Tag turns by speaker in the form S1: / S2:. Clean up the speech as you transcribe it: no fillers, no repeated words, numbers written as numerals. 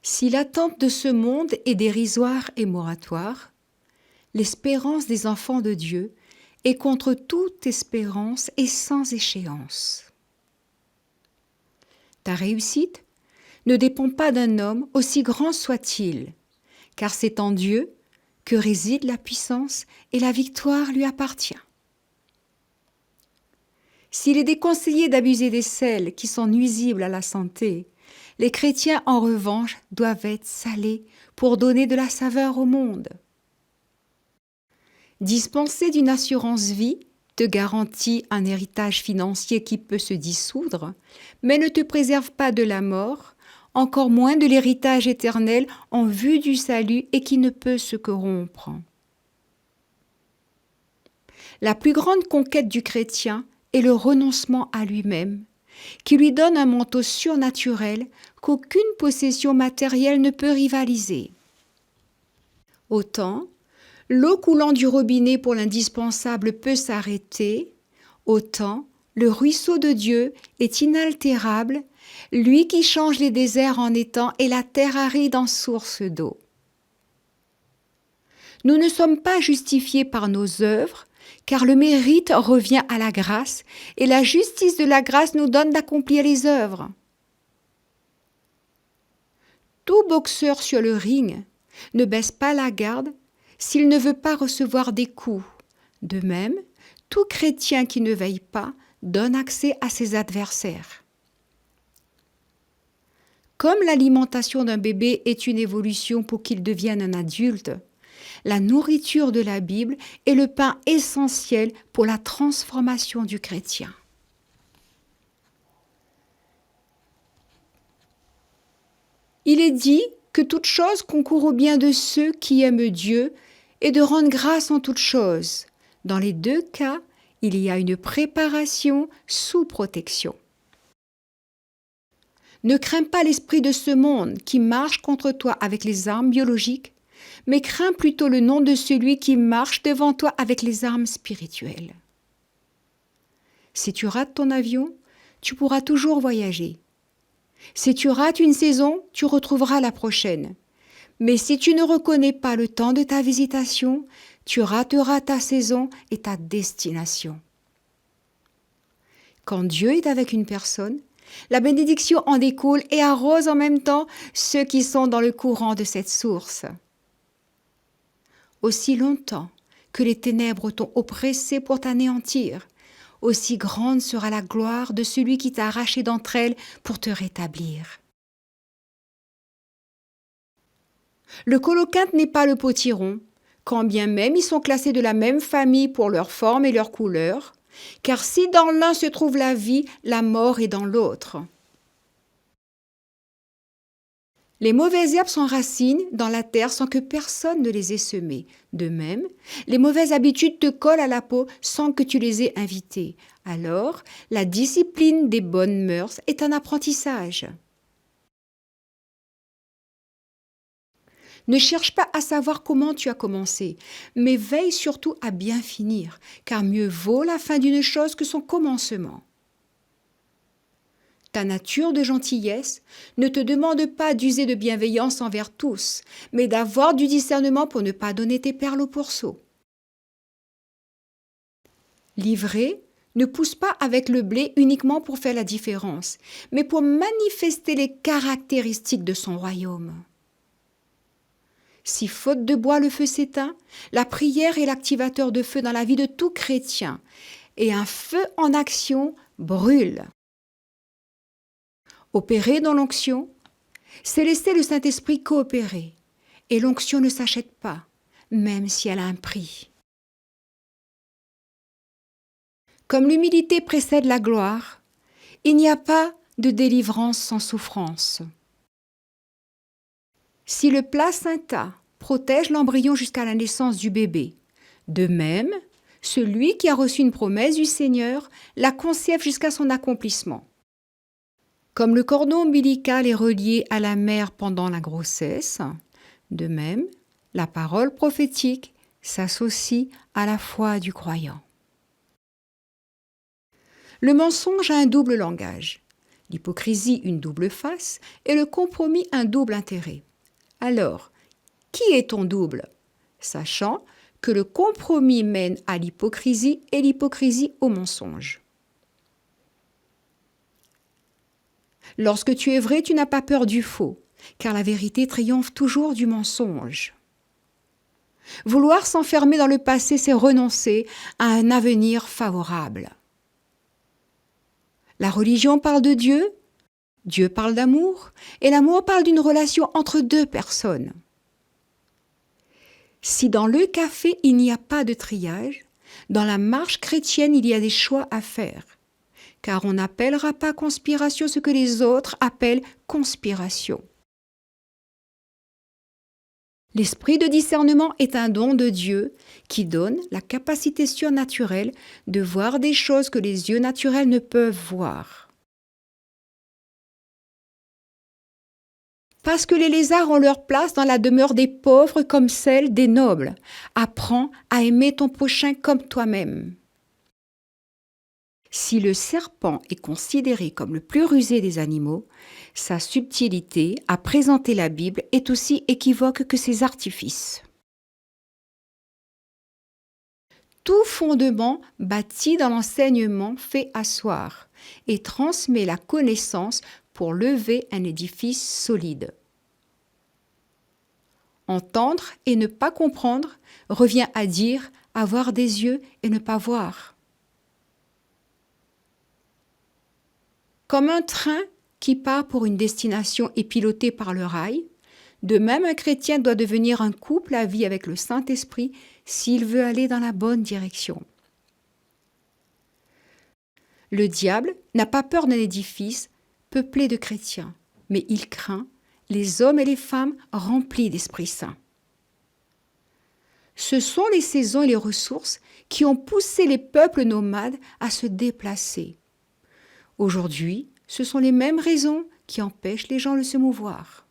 S1: Si l'attente de ce monde est dérisoire et moratoire, l'espérance des enfants de Dieu est contre toute espérance et sans échéance. Ta réussite ne dépend pas d'un homme, aussi grand soit-il, car c'est en Dieu que réside la puissance et la victoire lui appartient. S'il est déconseillé d'abuser des sels qui sont nuisibles à la santé, les chrétiens, en revanche, doivent être salés pour donner de la saveur au monde. Dispenser d'une assurance vie te garantit un héritage financier qui peut se dissoudre, mais ne te préserve pas de la mort, encore moins de l'héritage éternel en vue du salut et qui ne peut se corrompre. La plus grande conquête du chrétien est le renoncement à lui-même, qui lui donne un manteau surnaturel qu'aucune possession matérielle ne peut rivaliser. Autant, l'eau coulant du robinet pour l'indispensable peut s'arrêter, autant, le ruisseau de Dieu est inaltérable, lui qui change les déserts en étangs et la terre aride en source d'eau. Nous ne sommes pas justifiés par nos œuvres, car le mérite revient à la grâce, et la justice de la grâce nous donne d'accomplir les œuvres. Tout boxeur sur le ring ne baisse pas la garde s'il ne veut pas recevoir des coups. De même, tout chrétien qui ne veille pas donne accès à ses adversaires. Comme l'alimentation d'un bébé est une évolution pour qu'il devienne un adulte, la nourriture de la Bible est le pain essentiel pour la transformation du chrétien. Il est dit que toute chose concourt au bien de ceux qui aiment Dieu et de rendre grâce en toutes choses. Dans les deux cas, il y a une préparation sous protection. Ne crains pas l'esprit de ce monde qui marche contre toi avec les armes biologiques, mais crains plutôt le nom de celui qui marche devant toi avec les armes spirituelles. Si tu rates ton avion, tu pourras toujours voyager. Si tu rates une saison, tu retrouveras la prochaine. Mais si tu ne reconnais pas le temps de ta visitation, tu rateras ta saison et ta destination. Quand Dieu est avec une personne, la bénédiction en découle et arrose en même temps ceux qui sont dans le courant de cette source. Aussi longtemps que les ténèbres t'ont oppressé pour t'anéantir, aussi grande sera la gloire de celui qui t'a arraché d'entre elles pour te rétablir. Le colocynte n'est pas le potiron, quand bien même ils sont classés de la même famille pour leur forme et leur couleur, car si dans l'un se trouve la vie, la mort est dans l'autre. Les mauvaises herbes s'enracinent dans la terre sans que personne ne les ait semées. De même, les mauvaises habitudes te collent à la peau sans que tu les aies invitées. Alors, la discipline des bonnes mœurs est un apprentissage. Ne cherche pas à savoir comment tu as commencé, mais veille surtout à bien finir, car mieux vaut la fin d'une chose que son commencement. Ta nature de gentillesse ne te demande pas d'user de bienveillance envers tous, mais d'avoir du discernement pour ne pas donner tes perles au pourceau. L'ivraie ne pousse pas avec le blé uniquement pour faire la différence, mais pour manifester les caractéristiques de son royaume. Si faute de bois le feu s'éteint, la prière est l'activateur de feu dans la vie de tout chrétien, et un feu en action brûle. Opérer dans l'onction, c'est laisser le Saint-Esprit coopérer. Et l'onction ne s'achète pas, même si elle a un prix. Comme l'humilité précède la gloire, il n'y a pas de délivrance sans souffrance. Si le placenta protège l'embryon jusqu'à la naissance du bébé, de même, celui qui a reçu une promesse du Seigneur la conserve jusqu'à son accomplissement. Comme le cordon ombilical est relié à la mère pendant la grossesse, de même, la parole prophétique s'associe à la foi du croyant. Le mensonge a un double langage. l'hypocrisie une double face et le compromis un double intérêt. Alors, qui est ton double? Sachant que le compromis mène à l'hypocrisie et l'hypocrisie au mensonge. Lorsque tu es vrai, tu n'as pas peur du faux, car la vérité triomphe toujours du mensonge. Vouloir s'enfermer dans le passé, c'est renoncer à un avenir favorable. La religion parle de Dieu, Dieu parle d'amour, et l'amour parle d'une relation entre deux personnes. Si dans le café il n'y a pas de triage, dans la marche chrétienne il y a des choix à faire, car on n'appellera pas conspiration ce que les autres appellent conspiration. L'esprit de discernement est un don de Dieu qui donne la capacité surnaturelle de voir des choses que les yeux naturels ne peuvent voir. Parce que les lézards ont leur place dans la demeure des pauvres comme celle des nobles. Apprends à aimer ton prochain comme toi-même. Si le serpent est considéré comme le plus rusé des animaux, sa subtilité à présenter la Bible est aussi équivoque que ses artifices. Tout fondement bâti dans l'enseignement fait asseoir et transmet la connaissance pour lever un édifice solide. Entendre et ne pas comprendre revient à dire avoir des yeux et ne pas voir. Comme un train qui part pour une destination est piloté par le rail, de même un chrétien doit devenir un couple à vie avec le Saint-Esprit s'il veut aller dans la bonne direction. Le diable n'a pas peur d'un édifice peuplé de chrétiens, mais il craint les hommes et les femmes remplis d'Esprit Saint. Ce sont les saisons et les ressources qui ont poussé les peuples nomades à se déplacer. Aujourd'hui, ce sont les mêmes raisons qui empêchent les gens de se mouvoir.